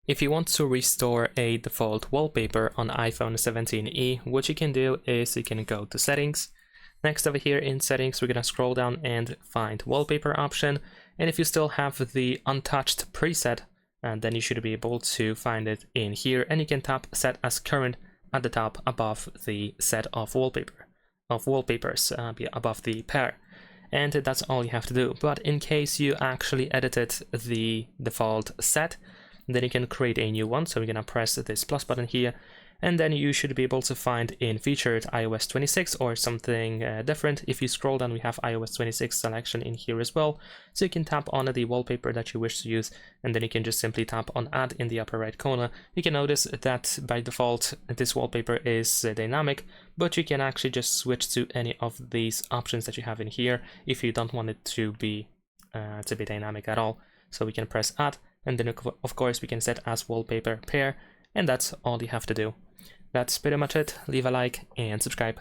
If you want to restore a default wallpaper on iPhone 17e, what you can do is you can go to Settings. Next over here in Settings, we're going to scroll down and find Wallpaper option. And if you still have the untouched preset, then you should be able to find it in here. And you can tap Set as Current at the top above the set of wallpapers above the pair. And that's all you have to do. But in case you actually edited the default set, then you can create a new one. So we're going to press this plus button here, and then you should be able to find in featured iOS 26 or something different. If you scroll down, we have iOS 26 selection in here as well. So you can tap on the wallpaper that you wish to use, and then you can just simply tap on Add in the upper right corner. You can notice that by default, this wallpaper is dynamic, but you can actually just switch to any of these options that you have in here if you don't want it to be dynamic at all. So we can press Add, and then of course we can set as wallpaper pair, and that's all you have to do. That's pretty much it. Leave a like and subscribe.